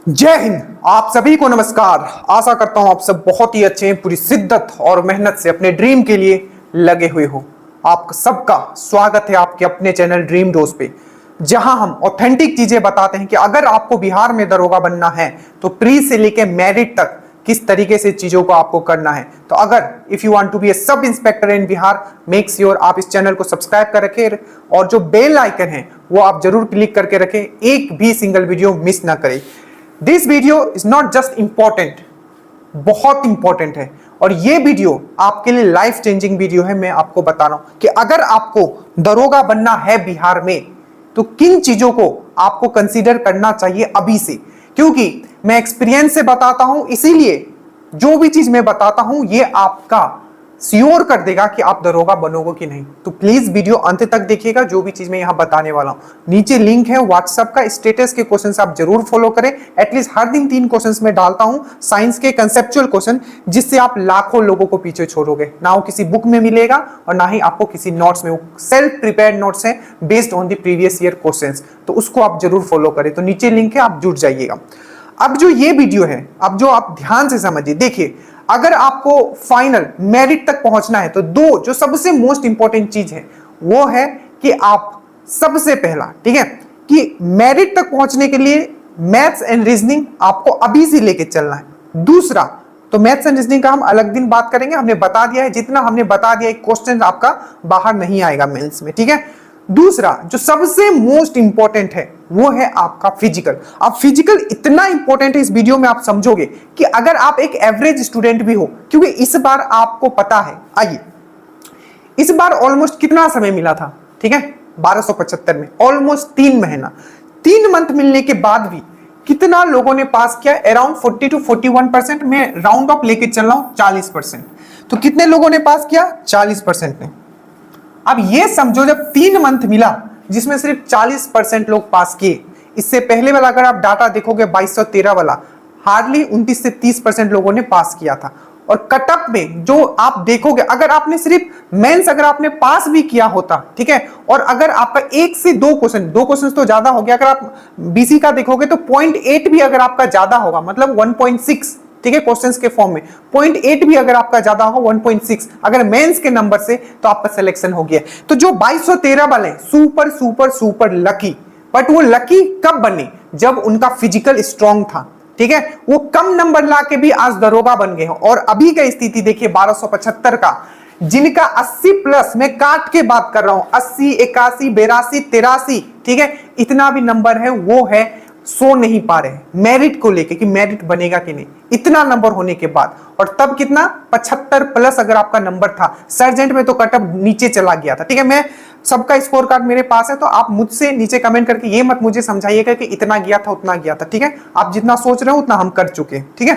जय हिंद। आप सभी को नमस्कार। आशा करता हूं आप सब बहुत ही अच्छे हैं, पूरी शिद्दत और मेहनत से अपने ड्रीम के लिए लगे हुए हो। आप सबका स्वागत है आपके अपने चैनल ड्रीम डोज पे, जहां हम ऑथेंटिक चीजें बताते हैं कि अगर आपको बिहार में दरोगा बनना है तो प्री से लेके मेरिट तक किस तरीके से चीजों को आपको करना है। तो अगर if you want to be a sub inspector in Bihar, make sure आप इस चैनल को सब्सक्राइब कर रखें और जो बेल आइकन है वो आप जरूर क्लिक करके रखें, एक भी सिंगल वीडियो मिस ना करें। This video is not just important, बहुत इंपॉर्टेंट है और ये वीडियो आपके लिए लाइफ चेंजिंग वीडियो है। मैं आपको बता रहा हूं कि अगर आपको दरोगा बनना है बिहार में तो किन चीजों को आपको कंसीडर करना चाहिए अभी से, क्योंकि मैं एक्सपीरियंस से बताता हूं, इसीलिए जो भी चीज मैं बताता हूं ये आपका श्योर कर देगा कि आप दरोगा बनोगे कि नहीं। तो प्लीज वीडियो अंत तक देखिएगा, जो भी चीज मैं यहां बताने वाला हूं। नीचे लिंक है व्हाट्सएप का, स्टेटस के क्वेश्चंस आप जरूर फॉलो करें। एटलीस्ट हर दिन 3 क्वेश्चंस में डालता हूं, साइंस के कंसेप्चुअल क्वेश्चन, जिससे आप लाखों लोगों को पीछे छोड़ोगे। ना वो किसी बुक में मिलेगा और ना ही आपको किसी नोट्स में, वो सेल्फ प्रिपेयर्ड नोट्स है based on the previous year questions. तो उसको आप जरूर फॉलो करें। तो नीचे लिंक है, आप जुड़ जाइएगा। अब जो ये वीडियो है, अब जो आप ध्यान से समझिए, देखिए अगर आपको फाइनल मेरिट तक पहुंचना है तो दो जो सबसे मोस्ट इंपॉर्टेंट चीज है वो है कि आप सबसे पहला, ठीक है, कि मेरिट तक पहुंचने के लिए मैथ्स एंड रीजनिंग आपको अभी से लेके चलना है। दूसरा, तो मैथ्स एंड रीजनिंग का हम अलग दिन बात करेंगे, हमने बता दिया है, जितना हमने बता दिया एक क्वेश्चन आपका बाहर नहीं आएगा मेंस में, ठीक है। दूसरा जो सबसे मोस्ट इंपॉर्टेंट है वो है आपका फिजिकल। अब फिजिकल इतना इंपॉर्टेंट है इस वीडियो में, आप समझोगे कि अगर आप एक एवरेज स्टूडेंट भी हो, क्योंकि इस बार आपको पता है, आइए इस बार ऑलमोस्ट कितना समय मिला था, ठीक है, 1275 में ऑलमोस्ट 3 महीना, 3 मंथ मिलने के बाद भी कितना लोगों ने पास किया? Around 40 to 41%। मैं राउंड ऑफ लेके चल रहा हूं 40%। तो कितने लोगों ने पास किया? 40% ने। अब ये समझो जब 3 मंथ मिला जिसमें सिर्फ 40% लोग पास किए, इससे पहले वाला अगर आप डाटा देखोगे 2213 वाला, हार्डली 29 से 30% लोगों ने पास किया था। और कटअप में जो आप देखोगे, अगर आपने सिर्फ मेंस अगर आपने पास भी किया होता, ठीक है, और अगर आपका 1 से 2 क्वेश्चन तो ज्यादा हो गया, अगर आप बीसी का देखोगे तो 0.8 भी अगर आपका ज्यादा होगा, मतलब 1.6, ठीक है, क्वेश्चंस के फॉर्म में 0.8 भी अगर आपका ज्यादा होगा, 1.6 अगर मेंस के नंबर से, तो आपका सिलेक्शन हो गया। तो जो 2213 वाले super super super lucky, but वो लकी कब बने? जब उनका फिजिकल स्ट्रांग था, ठीक है, वो कम नंबर ला के भी आज दरोगा बन गए हैं। और अभी का स्थिति देखिए 1275 का, जिनका 80 प्लस, मैं काट के बात कर रहा हूं, 80, 81, 82, 83, ठीक है, इतना भी नंबर है, वो है सो नहीं पा रहे मेरिट को लेके कि मेरिट बनेगा कि नहीं, इतना नंबर होने के बाद। और तब कितना? 75 प्लस अगर आपका नंबर था। सर्जेंट में तो कटअप नीचे चला गया था, ठीक है। मैं सबका स्कोर कार्ड मेरे पास है, तो आप मुझसे नीचे कमेंट करके ये मत मुझे समझाइएगा कि इतना गया था उतना गया था, ठीक है। आप जितना सोच रहे हो उतना हम कर चुके हैं, ठीक है।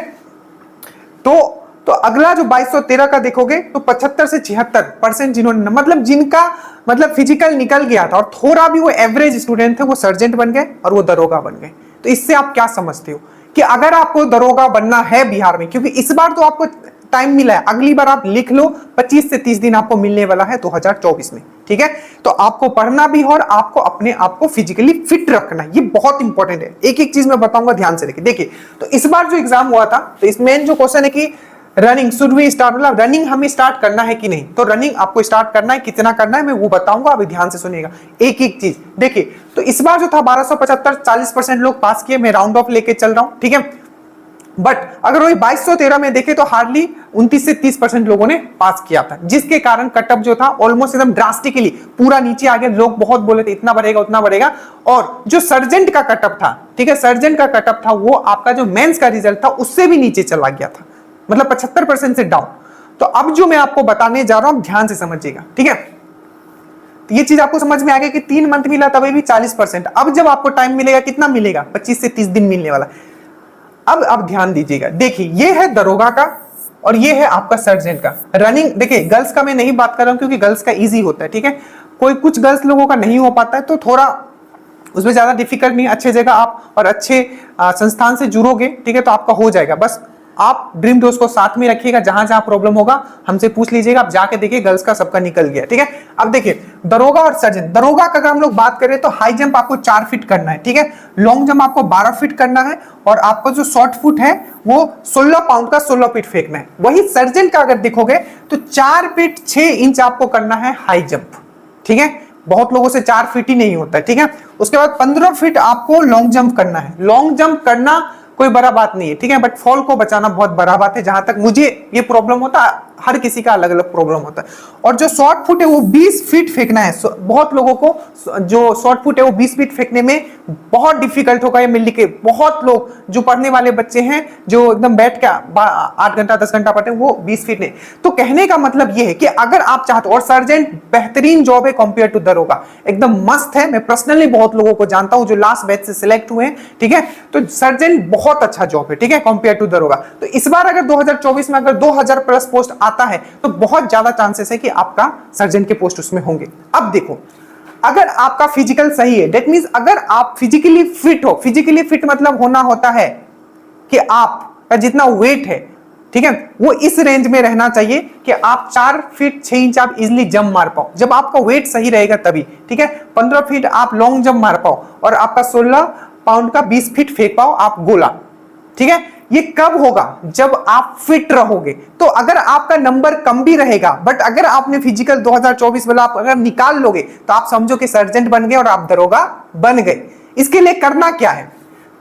तो अगला जो 2213 का देखोगे तो 75 से 76% जिन्होंने, मतलब जिनका मतलब फिजिकल निकल गया था और थोड़ा भी वो एवरेज स्टूडेंट थे, वो सर्जेंट बन गए और वो दरोगा बन गए। तो इससे आप क्या समझते हो कि अगर आपको दरोगा बनना है बिहार में, क्योंकि इस बार तो आपको टाइम मिला है, अगली बार आप लिख लो 25 से 30 दिन आपको मिलने वाला है 2024 में, ठीक है। तो आपको पढ़ना भी और आपको अपने आप को फिजिकली फिट रखना, ये बहुत इंपॉर्टेंट है। एक एक चीज मैं बताऊंगा, ध्यान से देखिए। तो इस बार जो एग्जाम हुआ था, तो इसमें जो क्वेश्चन है कि रनिंग शुड वी स्टार्ट, मतलब रनिंग हमें स्टार्ट करना है कि नहीं। तो रनिंग आपको स्टार्ट करना है, कितना करना है मैं वो बताऊंगा, अभी ध्यान से सुनिएगा एक एक चीज। देखिए तो इस बार जो था 1275, 40% लोग पास किए, मैं राउंड ऑफ लेके चल रहा हूं, ठीक है। बट अगर वही 2213 में देखे तो हार्डली 29 से 30% लोगों ने पास किया था, जिसके कारण कटअप जो था ऑलमोस्ट एकदम ड्रास्टिकली पूरा नीचे आ गया। लोग बहुत बोले थे इतना बढ़ेगा उतना बढ़ेगा। और जो सर्जेंट का कटअप था, ठीक है, सर्जेंट का कटअप था, वो आपका जो मेंस का रिजल्ट था उससे भी नीचे चला गया था, मतलब 75% से डाउन। तो अब जो मैं आपको बताने जा रहा हूं आप ध्यान से समझिएगा, ठीक है। तो ये चीज आपको समझ में आ गया कि 3 मंथ मिला तभी भी 40%। अब जब आपको टाइम मिलेगा, कितना मिलेगा? 25 से 30 दिन मिलने वाला। अब ध्यान दीजिएगा, देखिए ये है दरोगा का और ये है आपका सर्जेंट का। रनिंग देखिए, गर्ल्स का मैं नहीं बात कर रहा हूं क्योंकि गर्ल्स का इजी होता है, ठीक है। कोई कुछ गर्ल्स लोगों का नहीं हो पाता है, तो थोड़ा उसमें ज्यादा डिफिकल्ट नहीं, अच्छे जगह आप और अच्छे संस्थान से जुड़ोगे, ठीक है, तो आपका हो जाएगा। बस आप ड्रीम डोज को साथ में रखिएगा, जहां जहां प्रॉब्लम होगा हमसे पूछ लीजिएगा, आप जाके देखिए गर्ल्स का सबका निकल गया, ठीक है। अब देखिए दरोगा और सर्जन, दरोगा का अगर हम लोग बात करें तो हाई जंप आपको 4 फीट करना है, ठीक है, लॉन्ग जंप आपको 12 फीट करना है, और आपका जो शॉर्ट फुट है वो 16 पाउंड का 16 फीट फेंकना है। वही सर्जन का अगर देखोगे तो 4 फीट 6 इंच आपको करना है हाई जंप, ठीक है, बहुत लोगों से 4 फीट ही नहीं होता है, ठीक है। उसके बाद 15 फीट आपको लॉन्ग जंप करना है। लॉन्ग जंप करना कोई बड़ा बात नहीं है, ठीक है, बट फॉल को बचाना बहुत बड़ा बात है। जहां तक मुझे ये प्रॉब्लम होता है, हर किसी का अलग अलग प्रॉब्लम होता है। और जो शॉर्ट फुट है वो 20 फीट फेंकना है। बहुत लोगों को जो शॉर्ट फुट है वो 20 फीट फेंकने में बहुत डिफिकल्ट होगा। ये मिल के बहुत लोग जो पढ़ने वाले बच्चे हैं, जो एकदम बैठ के 8 घंटा 10 घंटा पढ़ते हैं, वो 20 फीट नहीं। तो कहने का मतलब ये है कि अगर आप चाहते हो, और सर्जेंट बेहतरीन जॉब है कंपेयर टू दरोगा, एकदम मस्त है। मैं पर्सनली बहुत लोगों को जानता हूं जो लास्ट बैच से सिलेक्ट हुए हैं, ठीक है। तो सर्जेंट बहुत अच्छा जॉब है, ठीक है, कंपेयर टू दरोगा। तो इस बार अगर 2024 में अगर 2000 प्लस पोस्ट आता है तो बहुत ज्यादा चांसेस है कि आपका सर्जन के पोस्ट उसमें होंगे। अब देखो, अगर आपका फिजिकल सही है, दैट मींस अगर आप फिजिकली फिट हो, फिजिकली फिट मतलब होना होता है कि आपका जितना वेट है, ठीक है, वो इस रेंज में रहना चाहिए कि आप 4 फीट 6 इंच आप इजिली जंप मार पाओ। जब आपका वेट सही रहेगा तभी, ठीक है। 15 फीट आप लॉन्ग जंप मार पाओ और आपका 16 पाउंड का 20 फीट फेंक पाओ आप गोला, ठीक है। ये कब होगा? जब आप फिट रहोगे। तो अगर आपका नंबर कम भी रहेगा, बट अगर आपने फिजिकल 2024 वाला आप अगर निकाल लोगे तो आप समझो कि सर्जेंट बन गए और आप दरोगा बन गए। इसके लिए करना क्या है?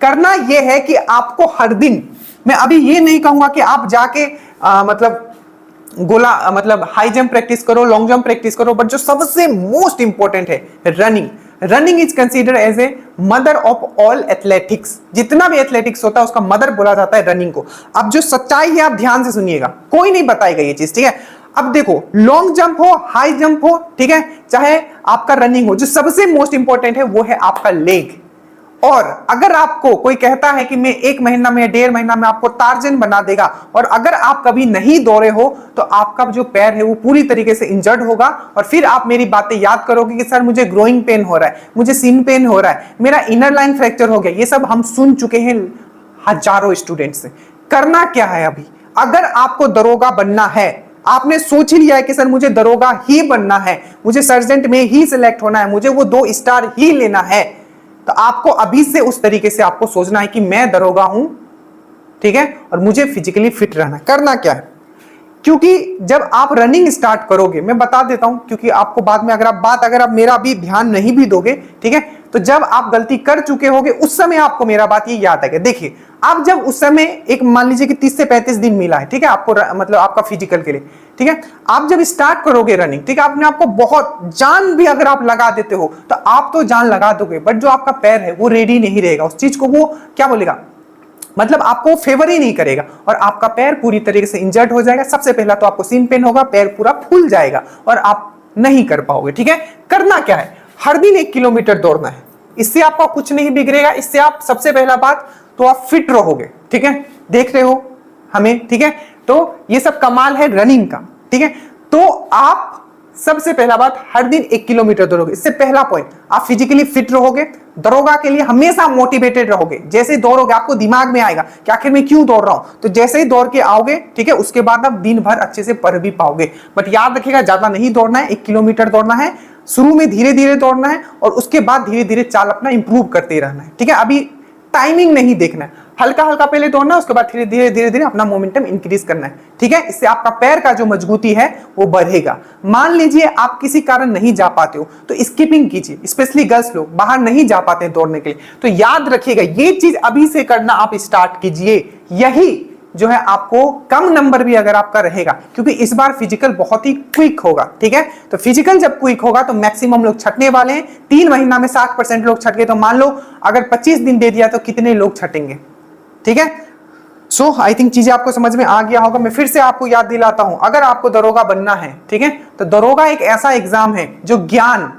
करना यह है कि आपको हर दिन, मैं अभी ये नहीं कहूंगा कि आप जाके मतलब गोला मतलब हाई जंप प्रैक्टिस करो, लॉन्ग जंप प्रैक्टिस करो, बट जो सबसे मोस्ट इंपॉर्टेंट है running. Running is considered as a mother of all athletics. जितना भी एथलेटिक्स होता है उसका मदर बोला जाता है रनिंग को। अब जो सच्चाई है आप ध्यान से सुनिएगा, कोई नहीं बताएगा ये चीज, ठीक है। अब देखो, लॉन्ग जंप हो, हाई जंप हो, ठीक है, चाहे आपका रनिंग हो, जो सबसे मोस्ट इंपॉर्टेंट है वो है आपका लेग। और अगर आपको कोई कहता है कि मैं 1 महीना में 1.5 महीना में आपको टार्जन बना देगा, और अगर आप कभी नहीं दौड़े हो तो आपका जो पैर है वो पूरी तरीके से इंजर्ड होगा, और फिर आप मेरी बातें याद करोगे कि सर मुझे ग्रोइंग पेन हो रहा है, मुझे सिन पेन हो रहा है, मेरा इनर लाइन फ्रैक्चर हो गया। ये सब हम सुन चुके हैं हजारों स्टूडेंट से। करना क्या है अभी? अगर आपको दरोगा बनना है, आपने सोच ही लिया है कि सर मुझे दरोगा ही बनना है, मुझे सर्जेंट में ही सिलेक्ट होना है, मुझे वो 2 स्टार ही लेना है, तो आपको अभी से उस तरीके से आपको सोचना है कि मैं दरोगा हूं, ठीक है, और मुझे फिजिकली फिट रहना है। करना क्या है? क्योंकि जब आप रनिंग स्टार्ट करोगे, मैं बता देता हूं, क्योंकि आपको बाद में अगर आप मेरा भी ध्यान नहीं भी दोगे, ठीक है, तो जब आप गलती कर चुके होगे उस समय आपको मेरा बात ये याद आएगा। देखिए, आप जब उस समय एक मान लीजिए कि 30 से 35 दिन मिला है, ठीक है, आपको मतलब आपका फिजिकल के लिए, ठीक है, आप जब स्टार्ट करोगे रनिंग, ठीक है, आपने आपको बहुत जान भी अगर आप लगा देते हो तो आप तो जान लगा दोगे, बट जो आपका पैर है वो रेडी नहीं रहेगा उस चीज को, वो क्या बोलेगा, मतलब आपको फेवर ही नहीं करेगा, और आपका पैर पूरी तरीके से इंजर्ड हो जाएगा। सबसे पहला तो आपको सिन पेन होगा, पैर पूरा फूल जाएगा और आप नहीं कर पाओगे, ठीक है। करना क्या है? हर दिन 1 किलोमीटर दौड़ना है। इससे आपका कुछ नहीं बिगड़ेगा, इससे आप सबसे पहला बात तो आप फिट रहोगे, ठीक है, देख रहे हो हमें, ठीक है। तो ये सब कमाल है रनिंग का, ठीक है। तो आप सबसे पहला बात हर दिन 1 किलोमीटर दौड़ोगे। इससे पहला पॉइंट, आप फिजिकली फिट रहोगे, दरोगा के लिए हमेशा मोटिवेटेड रहोगे। जैसे ही दौड़ोगे आपको दिमाग में आएगा कि आखिर मैं क्यों दौड़ रहा हूं, तो जैसे ही दौड़ के आओगे, ठीक है, उसके बाद आप दिन भर अच्छे से पढ़ भी पाओगे। बट याद रखिएगा, ज्यादा नहीं दौड़ना है, 1 किलोमीटर दौड़ना है, शुरू में धीरे धीरे दौड़ना है, और उसके बाद धीरे धीरे चाल अपना इंप्रूव करते रहना है, ठीक है। अभी टाइमिंग नहीं देखना है, हल्का हल्का पहले दौड़ना है, उसके बाद धीरे धीरे अपना मोमेंटम इंक्रीज करना है, ठीक है। इससे आपका पैर का जो मजबूती है वो बढ़ेगा। मान लीजिए आप किसी कारण नहीं जा पाते हो तो स्किपिंग कीजिए, स्पेशली गर्ल्स लोग बाहर नहीं जा पाते हैं दौड़ने के लिए, तो याद रखिएगा ये चीज अभी से करना आप स्टार्ट कीजिए। यही जो है आपको कम नंबर भी अगर आपका रहेगा, क्योंकि इस बार फिजिकल बहुत ही क्विक होगा, ठीक है। तो फिजिकल जब क्विक होगा तो मैक्सिमम लोग छटने वाले हैं। 3 महीना में 60% लोग छट गए, तो मान लो अगर 25 दिन दे दिया तो कितने लोग छटेंगे, ठीक है। सो आई थिंक चीजें आपको समझ में आ गया होगा। मैं फिर से आपको याद दिलाता हूं, अगर आपको दरोगा बनना है, ठीक है, तो दरोगा एक ऐसा एग्जाम है जो ज्ञान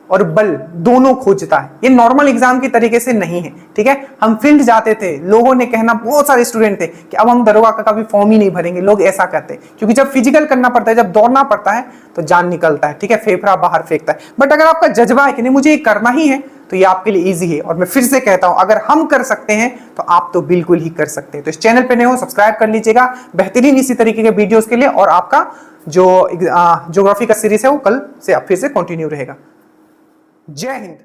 और बल दोनों खोजता है। ये नॉर्मल एग्जाम की तरीके से नहीं है, ठीक है। हम फील्ड जाते थे, लोगों ने कहना, बहुत सारे स्टूडेंट थे कि अब हम दरोगा का कभी फॉर्म ही नहीं भरेंगे, लोग ऐसा कहते हैं, क्योंकि जब फिजिकल करना पड़ता है, जब दौड़ना पड़ता है तो जान निकलता है, ठीक है, फेफड़ा बाहर फेंकता है। बट अगर आपका जज्बा है कि नहीं मुझे ये करना ही है, तो ये आपके लिए इजी है। और मैं फिर से कहता हूं, अगर हम कर सकते हैं तो आप तो बिल्कुल ही कर सकते हैं। तो इस चैनल पे नए हो, सब्सक्राइब कर लीजिएगा बेहतरीन इसी तरीके के वीडियोस के लिए। और आपका जो ज्योग्राफी का सीरीज है वो कल से फिर से कंटिन्यू रहेगा। जय हिंद।